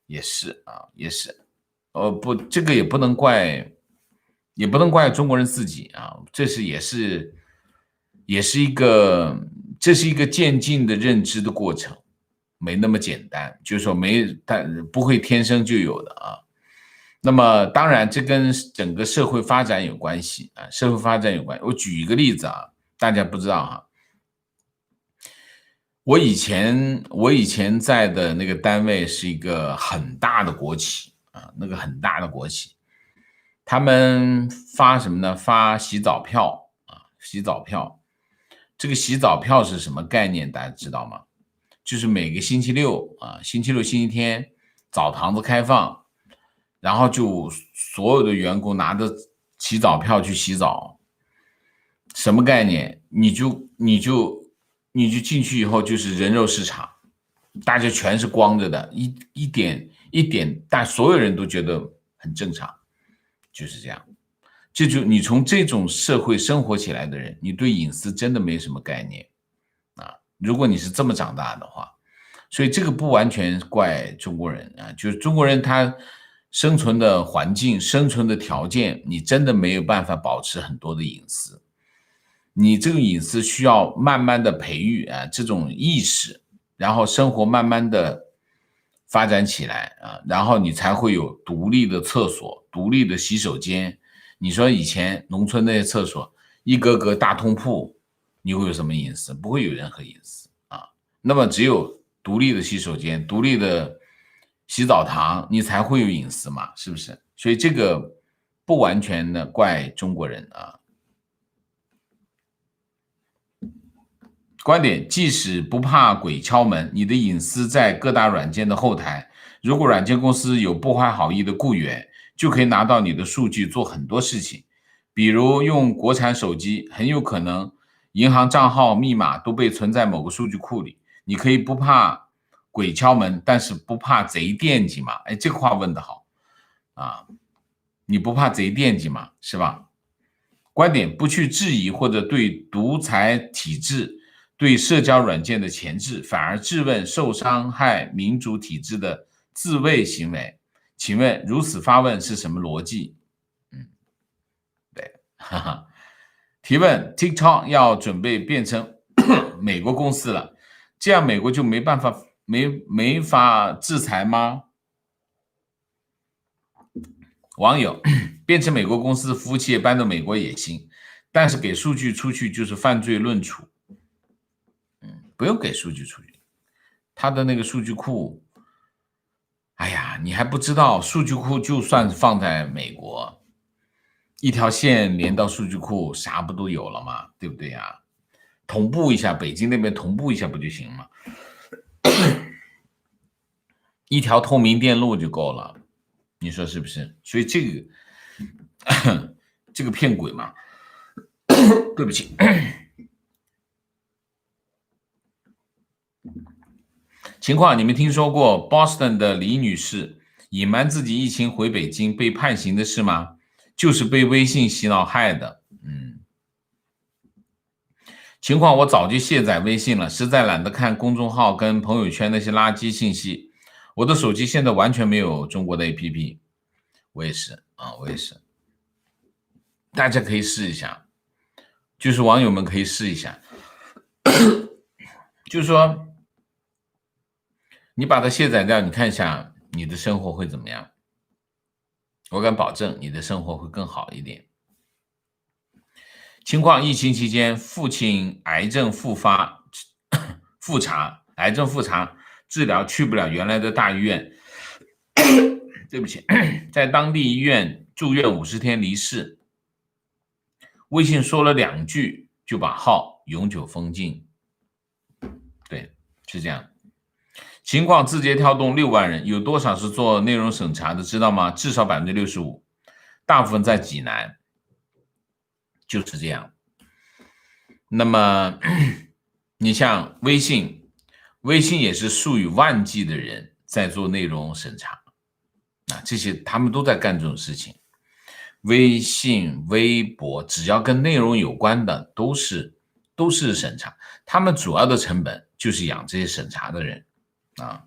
也是啊，也是。不，这个也不能怪中国人自己啊，也是一个渐进的认知的过程，没那么简单，就是说不会天生就有的啊。那么当然这跟整个社会发展有关系啊，社会发展有关系。我举一个例子啊，大家不知道啊，我以前在的那个单位是一个很大的国企啊，那个很大的国企，他们发什么呢？发洗澡票啊，洗澡票。这个洗澡票是什么概念？大家知道吗？就是每个星期六啊，星期六、星期天澡堂子开放，然后就所有的员工拿着洗澡票去洗澡。什么概念？你就进去以后就是人肉市场，大家全是光着的，一点，但所有人都觉得很正常，就是这样。你从这种社会生活起来的人，你对隐私真的没什么概念啊。如果你是这么长大的话，所以这个不完全怪中国人啊，就是中国人他生存的环境、生存的条件，你真的没有办法保持很多的隐私。你这个隐私需要慢慢的培育啊，这种意识，然后生活慢慢的发展起来啊，然后你才会有独立的厕所、独立的洗手间。你说以前农村那些厕所一个个大通铺，你会有什么隐私？不会有任何隐私啊。那么只有独立的洗手间、独立的洗澡堂，你才会有隐私嘛，是不是？所以这个不完全的怪中国人啊。观点：即使不怕鬼敲门，你的隐私在各大软件的后台，如果软件公司有不怀好意的雇员，就可以拿到你的数据做很多事情，比如用国产手机，很有可能银行账号密码都被存在某个数据库里。你可以不怕鬼敲门，但是不怕贼惦记嘛？哎，这个话问得好啊！你不怕贼惦记嘛？是吧？观点：不去质疑或者对独裁体制、对社交软件的钳制，反而质问受伤害民主体制的自卫行为。请问如此发问是什么逻辑？对，哈哈。提问 ：TikTok 要准备变成美国公司了，这样美国就没法制裁吗？网友：变成美国公司，服务器也搬到美国也行，但是给数据出去就是犯罪论处。不用给数据出去，他的那个数据库。哎呀，你还不知道，数据库就算放在美国，一条线连到数据库，啥不都有了吗？对不对呀？同步一下，北京那边同步一下不就行吗？一条透明电路就够了，你说是不是？所以这个骗鬼嘛，对不起。情况你们听说过 Boston 的李女士隐瞒自己疫情回北京被判刑的事吗？就是被微信洗脑害的。情况我早就卸载微信了，实在懒得看公众号跟朋友圈那些垃圾信息。我的手机现在完全没有中国的 APP， 我也是啊，我也是。大家可以试一下，就是网友们可以试一下，就是说你把它卸载掉，你看一下你的生活会怎么样？我敢保证你的生活会更好一点。情况疫情期间，父亲癌症复查，癌症复查治疗去不了原来的大医院，对不起，在当地医院住院50天离世。微信说了2句就把号永久封禁，对，是这样。情况字节跳动6万人，有多少是做内容审查的，知道吗？至少65%，大部分在济南，就是这样。那么你像微信也是数以万计的人在做内容审查，这些他们都在干这种事情。微信、微博，只要跟内容有关的，都是审查，他们主要的成本就是养这些审查的人啊。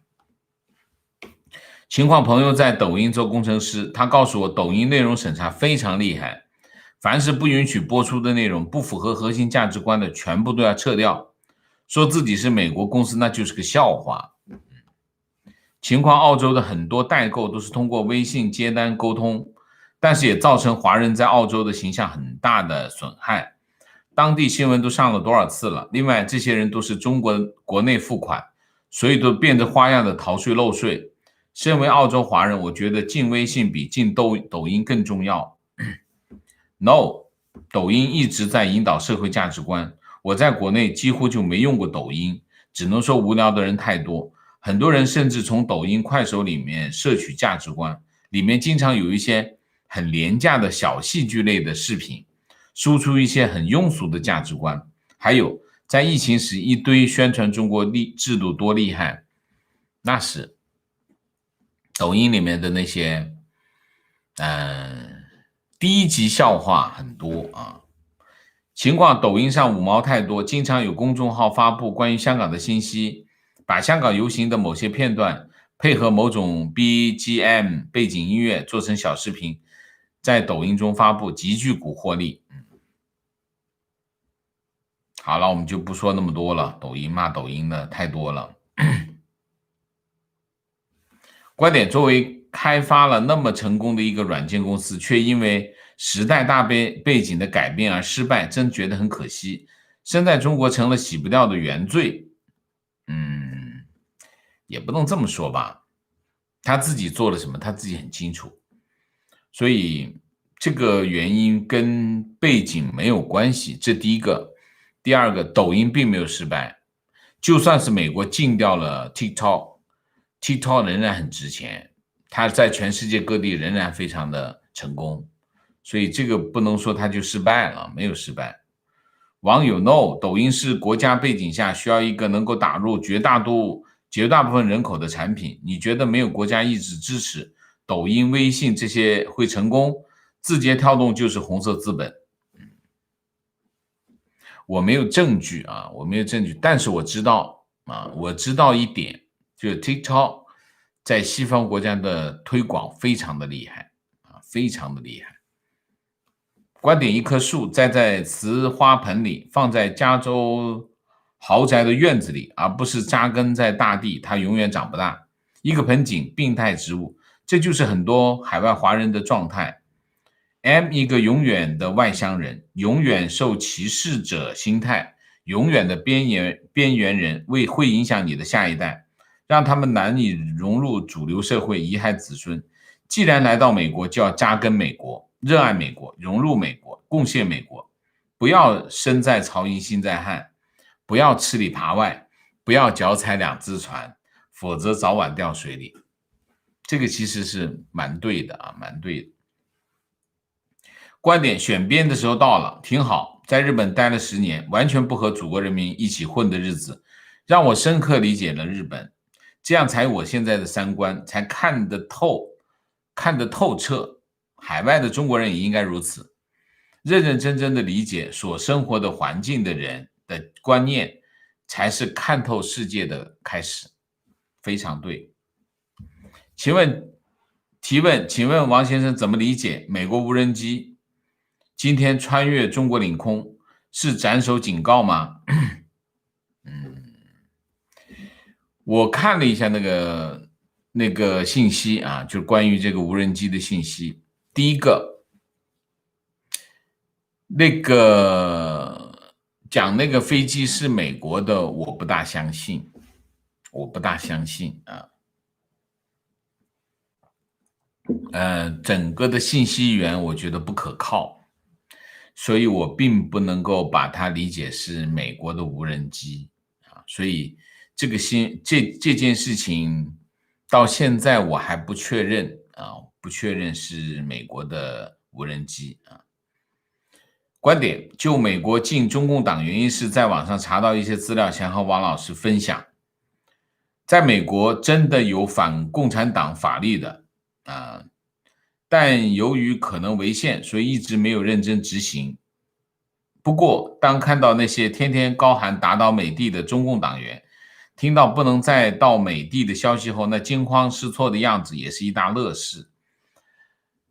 情况朋友在抖音做工程师，他告诉我，抖音内容审查非常厉害，凡是不允许播出的内容，不符合核心价值观的，全部都要撤掉。说自己是美国公司，那就是个笑话。情况澳洲的很多代购都是通过微信接单沟通，但是也造成华人在澳洲的形象很大的损害，当地新闻都上了多少次了。另外，这些人都是中国国内付款，所以都变着花样的逃税漏税。身为澳洲华人，我觉得进微信比进抖音更重要。No， 抖音一直在引导社会价值观，我在国内几乎就没用过抖音，只能说无聊的人太多，很多人甚至从抖音、快手里面摄取价值观，里面经常有一些很廉价的小戏剧类的视频，输出一些很庸俗的价值观。还有在疫情时一堆宣传中国制度多厉害，那是抖音里面的那些低级笑话很多啊。情况抖音上5毛太多，经常有公众号发布关于香港的信息，把香港游行的某些片段配合某种 BGM 背景音乐做成小视频，在抖音中发布，极具蛊惑力。好了，我们就不说那么多了，抖音骂抖音的太多了。观点，作为开发了那么成功的一个软件公司，却因为时代大背景的改变而失败，真觉得很可惜。身在中国成了洗不掉的原罪。也不能这么说吧，他自己做了什么他自己很清楚，所以这个原因跟背景没有关系，这第一个。第二个，抖音并没有失败，就算是美国禁掉了 TikTok 仍然很值钱，它在全世界各地仍然非常的成功，所以这个不能说它就失败了，没有失败。网友 No， 抖音是国家背景下需要一个能够打入绝大部分人口的产品，你觉得没有国家意志支持，抖音、微信这些会成功？字节跳动就是红色资本。我没有证据啊，但是我知道一点，就是 TikTok 在西方国家的推广非常的厉害非常的厉害。观点，一棵树栽在瓷花盆里，放在加州豪宅的院子里，而不是扎根在大地，它永远长不大。一个盆景，病态植物，这就是很多海外华人的状态。M 一个永远的外乡人，永远受歧视者心态，永远的边缘人，会影响你的下一代，让他们难以融入主流社会，贻害子孙。既然来到美国，就要扎根美国，热爱美国，融入美国，贡献美国，不要身在曹营心在汉，不要吃里扒外，不要脚踩两只船，否则早晚掉水里。这个其实是蛮对的啊，蛮对的。观点选边的时候到了，挺好。在日本待了10年，完全不和祖国人民一起混的日子，让我深刻理解了日本，这样才有我现在的三观，才看得透彻。海外的中国人也应该如此，认认真真的理解所生活的环境的人的观念，才是看透世界的开始。非常对。请问王先生怎么理解美国无人机今天穿越中国领空是斩首警告吗？我看了一下那个信息啊，就关于这个无人机的信息。第一个，讲那个飞机是美国的，我不大相信啊。整个的信息源我觉得不可靠，所以我并不能够把它理解是美国的无人机啊。所以这件事情到现在我还不确认啊，不确认是美国的无人机啊。观点：就美国进中共党原因是在网上查到一些资料，想和王老师分享。在美国真的有反共产党法律的啊，但由于可能违宪，所以一直没有认真执行。不过，当看到那些天天高喊打倒美帝的中共党员，听到不能再到美帝的消息后，那惊慌失措的样子也是一大乐事。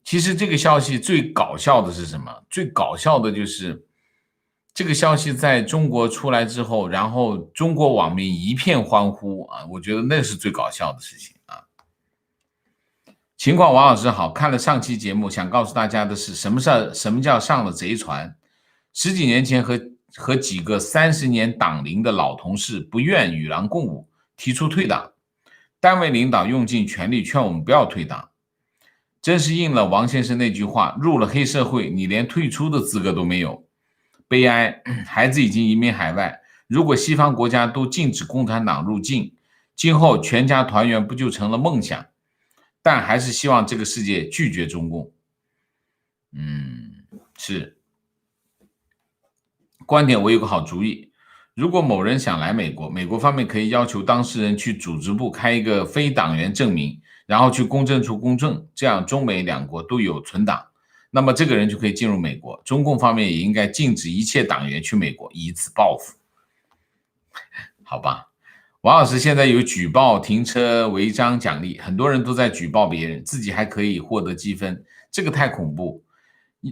其实这个消息最搞笑的是什么？最搞笑的就是这个消息在中国出来之后，然后中国网民一片欢呼啊！我觉得那是最搞笑的事情啊。情况，王老师好，看了上期节目，想告诉大家的是，什么叫上了贼船？10几年前和几个30年党龄的老同事不愿与狼共舞，提出退党，单位领导用尽全力劝我们不要退党。真是应了王先生那句话，入了黑社会，你连退出的资格都没有。悲哀，孩子已经移民海外，如果西方国家都禁止共产党入境，今后全家团圆不就成了梦想？但还是希望这个世界拒绝中共。是。观点，我有个好主意，如果某人想来美国，美国方面可以要求当事人去组织部开一个非党员证明，然后去公证处公证，这样中美两国都有存档，那么这个人就可以进入美国。中共方面也应该禁止一切党员去美国，以此报复。好吧，王老师现在有举报停车违章奖励，很多人都在举报别人，自己还可以获得积分，这个太恐怖。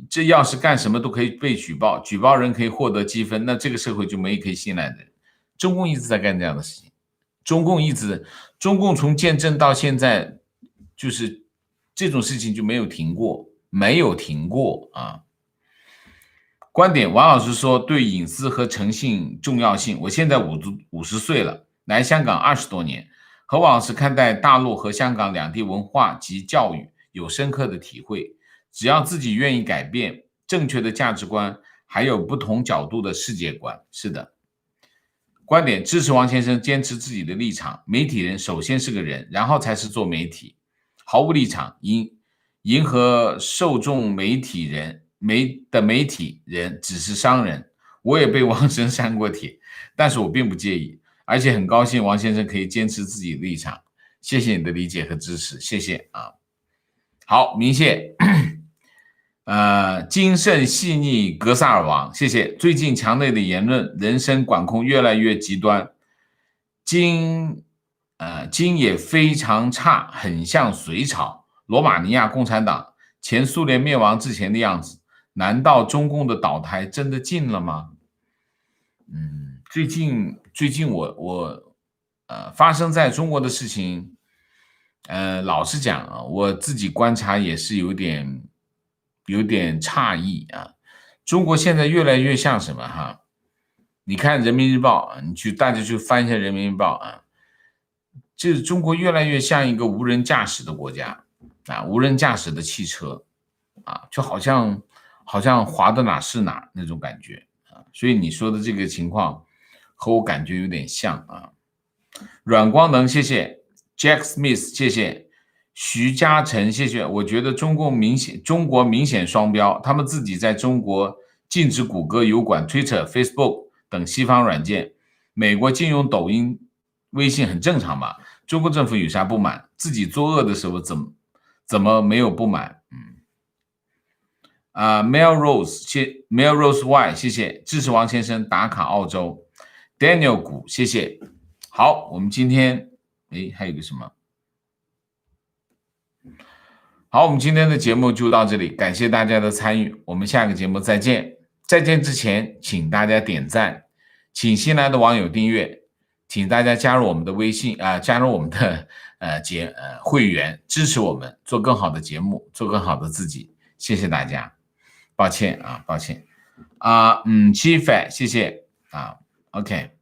这要是干什么都可以被举报，举报人可以获得积分，那这个社会就没可以信赖的人。中共一直在干这样的事情，中共从建政到现在，就是这种事情就没有停过啊。观点，王老师说对隐私和诚信重要性。我现在50岁了，来香港20多年，和王老师看待大陆和香港两地文化及教育有深刻的体会。只要自己愿意改变正确的价值观，还有不同角度的世界观。是的。观点，支持王先生坚持自己的立场。媒体人首先是个人，然后才是做媒体。毫无立场，迎合受众媒体人只是商人。我也被王先生删过帖，但是我并不介意，而且很高兴王先生可以坚持自己的立场。谢谢你的理解和支持，谢谢啊。好，明谢。精慎细腻格萨尔王，谢谢。最近墙内的言论，人身管控越来越极端，经也非常差，很像隋朝、罗马尼亚共产党、前苏联灭亡之前的样子。难道中共的倒台真的近了吗？最近我发生在中国的事情，老实讲啊，我自己观察也是有点诧异啊。中国现在越来越像什么哈？你看人民日报，大家去翻一下人民日报啊，这中国越来越像一个无人驾驶的国家啊，无人驾驶的汽车啊，就好像滑到哪是哪那种感觉啊。所以你说的这个情况和我感觉有点像啊。阮光能，谢谢 Jack Smith， 谢谢徐嘉诚，谢谢。我觉得中国明显双标，他们自己在中国禁止谷歌、油管、Twitter、Facebook 等西方软件，美国禁用抖音、微信很正常吧？中国政府有啥不满？自己作恶的时候怎么没有不满？Melrose Y， 谢谢支持王先生打卡澳洲 ，Daniel 谷，谢谢。好，我们今天还有个什么？好，我们今天的节目就到这里，感谢大家的参与，我们下个节目再见。再见之前，请大家点赞，请新来的网友订阅，请大家加入我们的微信加入我们的会员，支持我们做更好的节目，做更好的自己。谢谢大家，抱歉。Chief， 谢谢啊 ，OK。